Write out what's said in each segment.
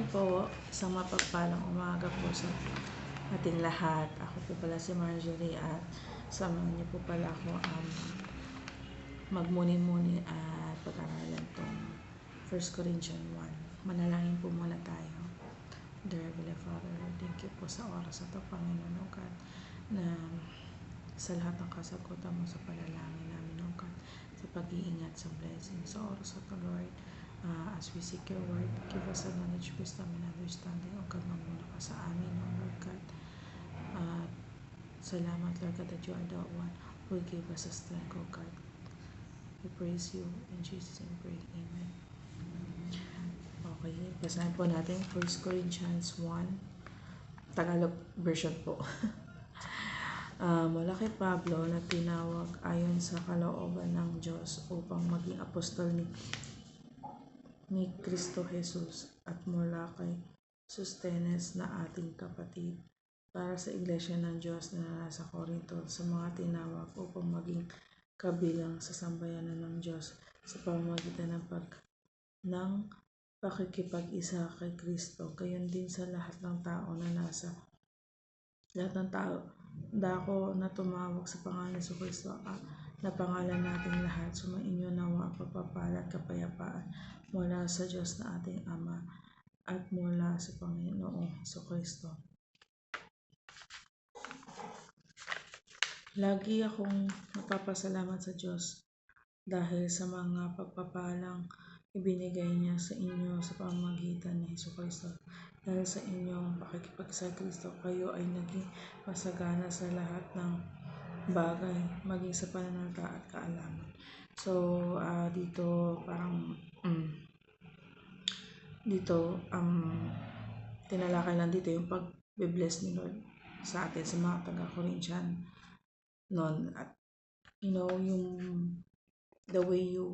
po, isang mapagpalang umaga po sa ating lahat. Ako po pala si Marjorie at samahan niyo po pala ako magmuni-muni at pag-aralan tong 1 Corinthians 1. Manalangin po muna tayo. Dear Heavenly Father, thank you po sa oras at Panginoon o God, na sa lahat ng kasagutan mo sa panalangin namin o God, sa pag-iingat, sa blessing, sa oras at Lord. As we seek your word, give us a knowledge, wisdom, and understanding. O God, mamuna ka sa amin, O Lord God. Salamat, Lord God, that you are the one who gave us a strength, O God. We praise you. In Jesus' name pray. Amen. Okay, basahin po natin 1 Corinthians 1, Tagalog version po. Mula kay Pablo na tinawag ayon sa kalooban ng Diyos upang maging apostol ni Kristo Jesus, at mula kay Sostenes na ating kapatid, para sa Iglesia ng Diyos na nasa Corinto, sa mga tinawag upang maging kabilang sa sambayanan ng Diyos sa pamamagitan ng pakikipag-isa kay Kristo. Gayon din sa lahat ng tao dako na tumawag sa pangalan ni Kristo, na pangalan natin lahat. Sumainyo nawa ang pagpapala at kapayapaan mula sa Diyos na ating Ama at mula sa Panginoong Kristo. Lagi akong napapasalamat sa Diyos dahil sa mga pagpapalang ibinigay niya sa inyo sa pamamagitan ni Kristo. Dahil sa inyong pakikipag-isa sa Kristo, kayo ay naging masagana sa lahat ng bagay, maging sa pananalita at kaalaman. So, dito tinalakay lang dito yung pag-bless ni Lord sa atin, sa mga taga-Corinthian noon. At yung the way you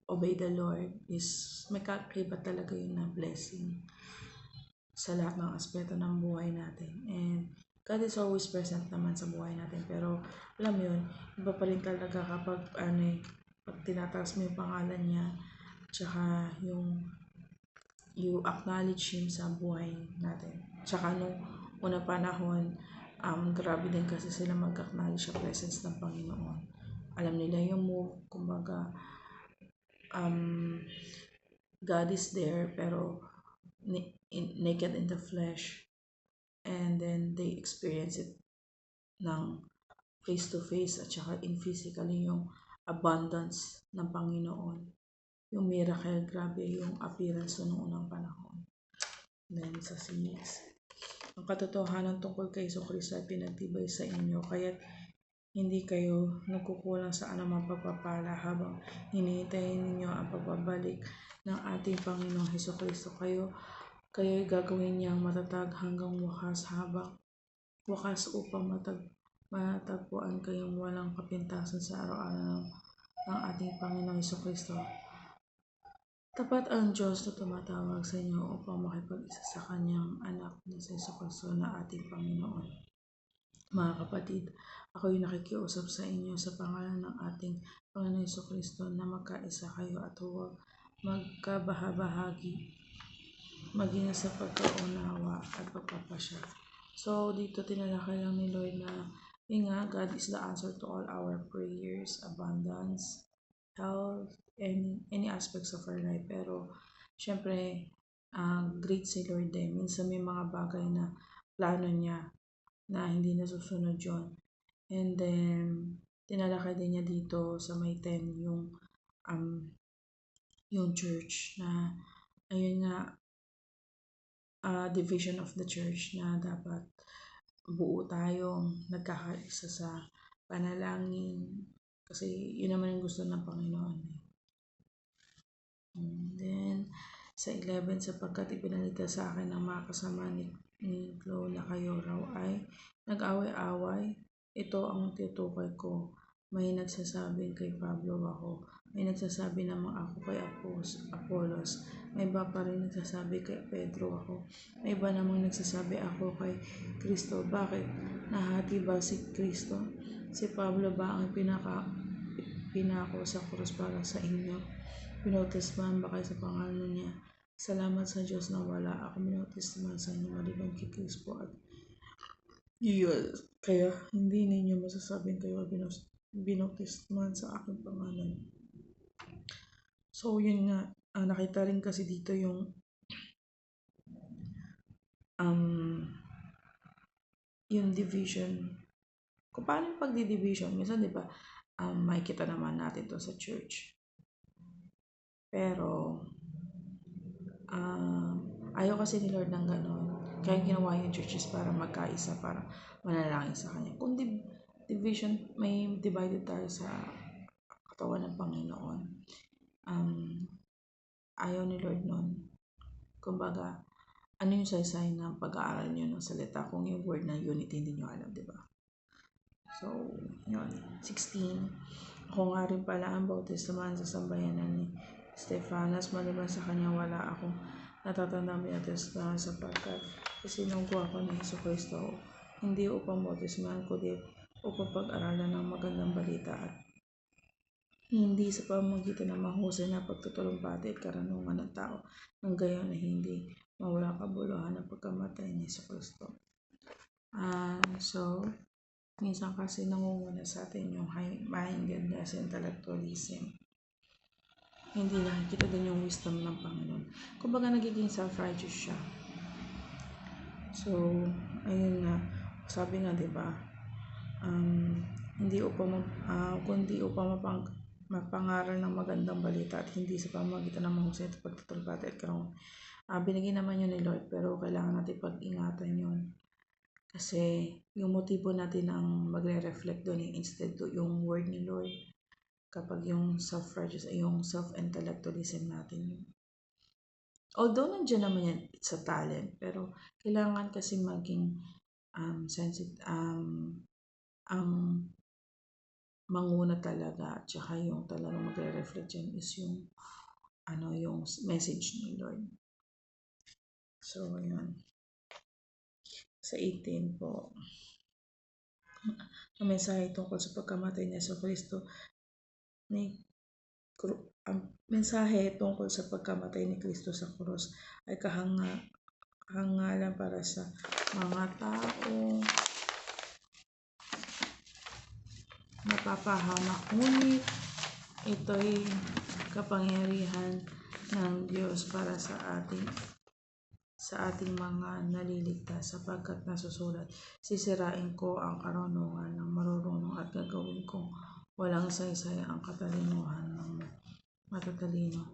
obey the Lord is may kakaiba talaga yun na blessing sa lahat ng aspeto ng buhay natin. And God is always present naman sa buhay natin, pero alam mo yun, iba pa rin talaga kapag pag tinataas mo yung pangalan niya, tsaka yung you acknowledge Him sa buhay natin. Tsaka nung unang panahon, grabe din kasi sila mag-acknowledge sa presence ng Panginoon. Alam nila yung move, kumbaga God is there, pero naked in the flesh, and then they experience it ng face to face at saka in physically, yung abundance ng Panginoon, yung miracle, grabe yung appearance noong unang panahon. Then sa 6, ang katotohanan tungkol kay Kristo ay pinagtibay sa inyo, kaya't hindi kayo nagkukulang sa anumang pagpapala habang hinihintay ninyo ang pagbabalik ng ating Panginoong Kristo. Kayo'y gagawin niyang matatag hanggang wakas upang matagpuan kayong walang kapintasan sa araw-araw ng ating Panginoong Kristo. Tapat ang Diyos na tumatawag sa inyo upang makipag-isa sa Kanyang anak na si Kristo na ating Panginoon. Mga kapatid, ako'y nakikiusap sa inyo sa pangalan ng ating Panginoong Kristo na magkaisa kayo at huwag magkabahabahagi, maging sa pagkaunawa at pagpapasya. So, dito tinalakay lang ni Lord na God is the answer to all our prayers, abundance, health, and any aspects of our life. Pero, syempre, great si Lord din. Minsan may mga bagay na plano niya na hindi nasusunod yun. And then, tinalakay din niya dito sa may 10 yung church na, ayun nga, division of the church, na dapat buo tayong nagkakaisa sa panalangin, kasi yun naman yung gusto ng Panginoon. And then sa 11, sapagkat ipinalita sa akin ng mga kasama ni Chloe na kayo raw ay nag-away-away. Ito ang tinutukoy ko. May nagsasabing kay Pablo ako, may nagsasabi namang ako kay Apollos, may iba pa rin nagsasabi kay Pedro ako, may iba namang nagsasabi ako kay Kristo. Bakit? Nahati ba si Kristo? Si Pablo ba ang pinako sa krus para sa inyo? Pinautismahan ba kayo sa pangalan niya? Salamat sa Diyos na wala ako minautisman sa inyo maliban kay Kristo at yun. Kaya hindi ninyo masasabing kayo binautisman sa aking pangalan. So yun nga, nakita rin kasi dito yung division. Kung paano yung pagdi-division, minsan di ba, makikita naman natin to sa church. Pero, ayaw kasi ni Lord ng gano'n. Kaya ginawa yung churches para magkaisa, para manalangin sa Kanya. Kung division, may divided tayo sa katawan ng Panginoon. Ayaw ni Lord nun. Kumbaga, ano yung saysay ng pag-aaral nyo ng salita kung yung word na unity hindi nyo alam, di ba? So, yun. 16. Ako nga rin pala ang bautismahan sa sambayanan ni Stefanas. Maliban sa kanya, wala akong natatandang bautismahan sapagkat isinunggo ako ni Hesus Kristo. Hindi upang bautismahan, kundi upang pag-aralan ng magandang balita at hindi sa pamamagitan ng mahusay na pagtutulumpati at karanungan ng tao, ng gayon na hindi mawala kabuluhan ng pagkamatay ni Hesus Kristo. So, minsan kasi nangunguna sa atin yung mindedness, intellectualism. Hindi nakikita din yung wisdom ng Panginoon. Kumbaga nagiging self-righteous siya. So, ayun nga. Sabi nga, di ba? Hindi upang kundi upang mapangaral ng magandang balita at hindi sa pamamagitan ng mahusay at pagtutulbati at karong. Binigyan naman yun ni Lord, pero kailangan natin pag-ingatan yun. Kasi yung motibo natin ang magre-reflect doon instead do yung word ni Lord. Kapag yung self-righteous ay yung self-intellectualism natin yun. Although nandiyan naman yan, it's a talent, pero kailangan kasi maging sensitive, ang manguna talaga at saka yung talagang magre-reflect dyan is yung yung message ni Lord. So, yun. Sa 18 po, ang mensahe tungkol sa pagkamatay ni Hesus Kristo ang mensahe tungkol sa pagkamatay ni Kristo sa krus ay kahangalan para sa mga tao napapahamak. Ngunit ito'y kapangyarihan ng Diyos para sa ating mga naliligtas sapagkat nasusulat, sisirain ko ang karunungan ng marurunong at gagawin kong walang saysay ang katalinuhan ng matatalino.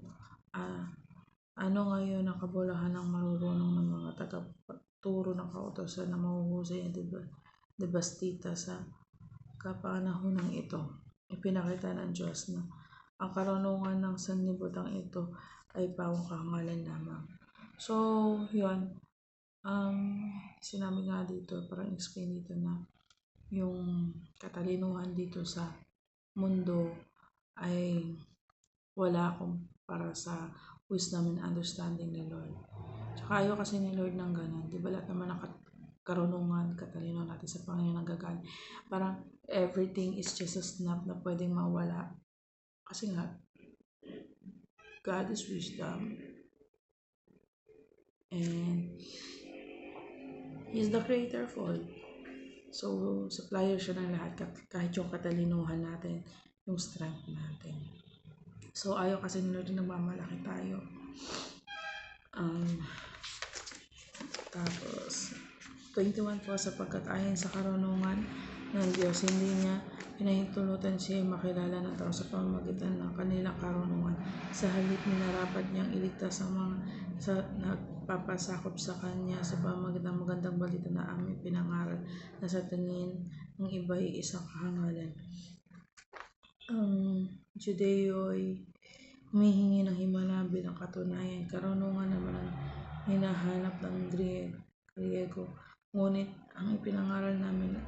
Ano ngayon ang kabuluhan ng marurunong ng mga tagapagturo ng kautosan na mahuhusay at debastita sa kapanahonang ito? Ipinakita ng Diyos na ang karunungan ng sanlibutan ito ay pawang kahangalan lamang. So, yun. Sinabi nga dito, parang explain dito na yung katalinuhan dito sa mundo ay wala para sa wisdom and understanding ni Lord. Tsaka ayaw kasi ni Lord ng ganun. Di ba lahat naman ng karunungan, katalino natin sa Panginoon nagagaan. Parang everything is just a snap na pwedeng mawala. Kasi nga, God is wisdom. And He's the creator of all. So, supplier siya ng lahat. Kahit yung katalinuhan natin, yung strength natin. So, ayaw kasi nila rin nagmamalaki tayo. Tapos, 21 po, sapagkat ayon sa karunungan ng Diyos, hindi niya pinahintulutan siya makilala ng tao sa pamamagitan ng kanilang karunungan. Sa halip, minarapat niyang iligtas ang mga nagpapasakop sa kanya sa pamamagitan ng magandang balita na aming pinangaral na sa tingin ng iba ay isang kahangalan. Ang Judeo ay humihingi ng himala bilang katunayan. Karunungan naman ang hinahanap ng Griego. Ngunit ang ipinangaral namin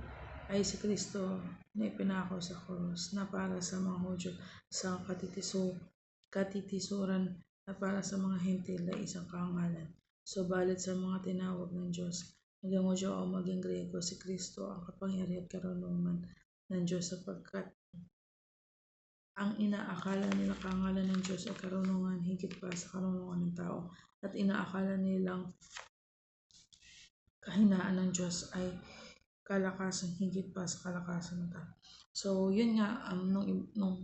ay si Kristo na ipinako sa krus na para sa mga Hudyo sa katitisuran na para sa mga Hentil ay isang kahangalan. Subalit sa mga tinawag ng Diyos, maging Hudyo o maging Griego, si Kristo ang kapangyarihan at karunungan ng Diyos sapagkat ang inaakala nila karangalan ng Diyos ay karunungan higit pa sa karunungan ng tao, at inaakala nilang kahinaan ng Diyos ay kalakasan higit pa sa kalakasan ng tao. So, yun nga, nung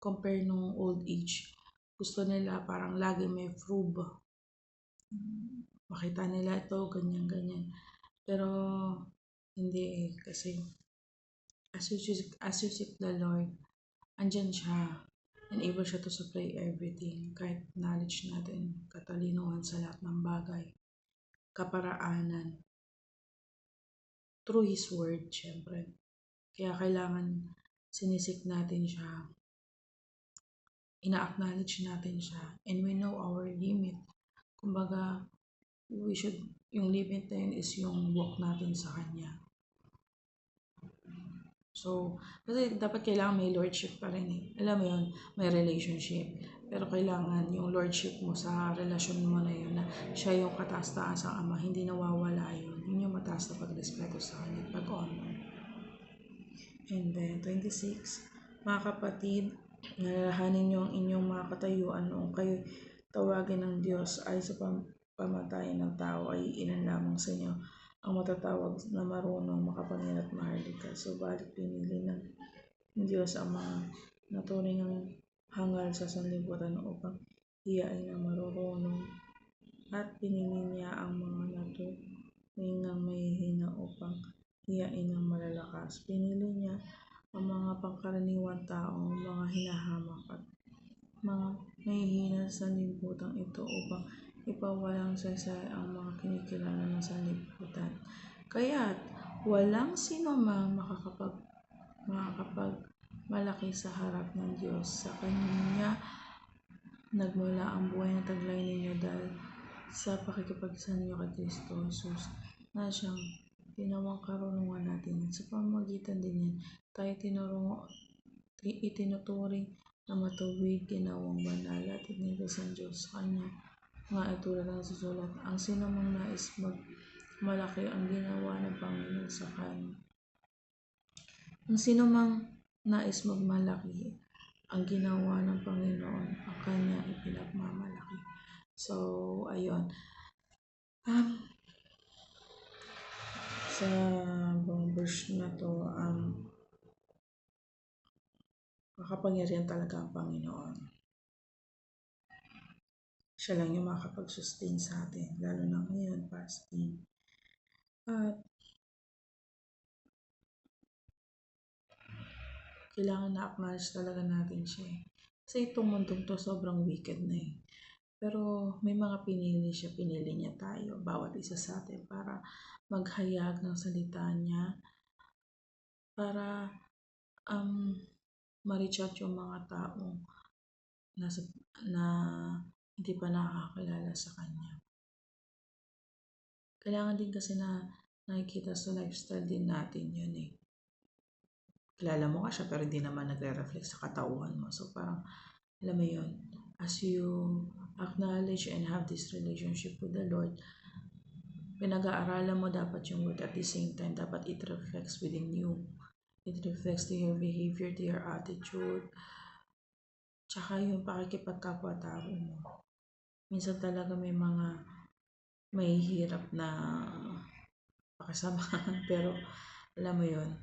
compare nung old age, gusto nila parang lagi may proof. Makita nila ito, ganyan, ganyan. Pero, hindi eh, kasi as you seek the Lord, andyan siya, and able siya to supply everything, kahit knowledge natin, katalinuhan sa lahat ng bagay, kaparaanan, through His Word, syempre. Kaya kailangan sinisik natin siya, ina-acknowledge natin siya, and we know our limit. Kumbaga, yung limit na yun is yung walk natin sa Kanya. So, kasi dapat kailangan may lordship pa rin eh. Alam mo yun, may relationship. Pero kailangan yung lordship mo sa relasyon mo na yun, na siya yung kataas-taas ang Ama, hindi nawawala yun. Yun yung mataas na pagrespeto sa Kanya, pag-honor. And then, 26, mga kapatid, nalalahanin niyo ang inyong mga katayuan noong kayo tawagin ng Diyos ay sa pamatayan ng tao ay ilan lamang sa inyo ang matatawag na marunong, makapangyarihan at maharlika. Subalit pinili ng Diyos ang mga naturing ang hangal sa sanlibutan upang hiyain ang marurunong, at pinili niya ang mga naturing ang mahihina upang hiyain ang malalakas. Pinili niya ang mga pangkaraniwang tao, mga hinahamak at mga mahihina sa sanlibutan ito upang ipawalang saysay ang mga kinikilala ng sanlibutan. Kaya't walang sinumang makakapagmalaki sa harap ng Diyos. Sa Kanya nagmula ang buhay na taglay ninyo dahil sa pakikipagsa ninyo kay Kristo Jesus, na siyang ginawang karunungan natin. Sa pamamagitan din yan, tayo itinuturing na matuwid, ginawang banal, at itinigos ng Diyos sa Kanya. Nga ay tulad ng susulat, ang sinumang nais malaki ang ginawa ng Panginoon sa Kanya. Ang sinumang nais magmalaki ang ginawa ng Panginoon, ang Kanya ipinagmamalaki. So, ayun. Sa verse na to, makapangyarihan talaga ang Panginoon. Siya lang yung makakapag-sustain sa atin, lalo na ngayon, fasting. At kailangan na-acknowledge talaga natin siya eh. Kasi itong mundong to sobrang wicked na eh. Pero may mga pinili niya tayo, bawat isa sa atin, para maghayag ng salita niya, para ma-reach out yung mga taong na hindi pa nakakakilala sa Kanya. Kailangan din kasi na nakikita sa lifestyle din natin yun eh. Kilala mo ka siya pero hindi naman nagre-reflect sa katauhan mo. So parang, alam mo yun, as you acknowledge and have this relationship with the Lord, pinag-aaralan mo dapat yung word, at the same time, dapat it reflects within you. It reflects to your behavior, to your attitude, tsaka yung pakikipagkapwa-tao mo. Minsan talaga may mga mahihirap na pakisamahan, pero alam mo yun,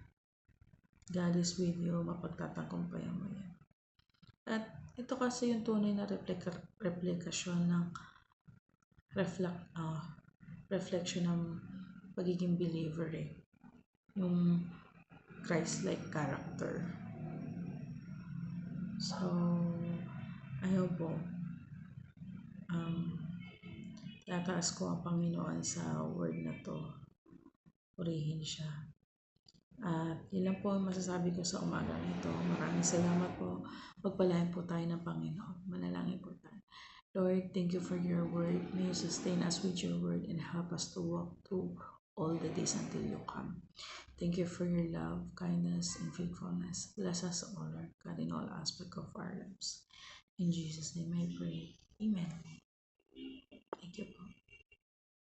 God is with you, mapagtatagumpayan mo yan. At ito kasi yung tunay na replikasyon ng reflection ng pagiging believer eh. Yung Christ-like character. So, ayaw po. Tataas ko ang Panginoon sa word na to. Purihin siya. At yun lang po ang masasabi ko sa umaga nito. Maraming salamat po. Pagpalain po tayo ng Panginoon. Manalangin po tayo. Lord, thank you for your word. May you sustain us with your word and help us to walk through all the days until you come. Thank you for your love, kindness, and faithfulness. Bless us all, Lord God, in all aspects of our lives. In Jesus' name I pray. Amen. Thank you po.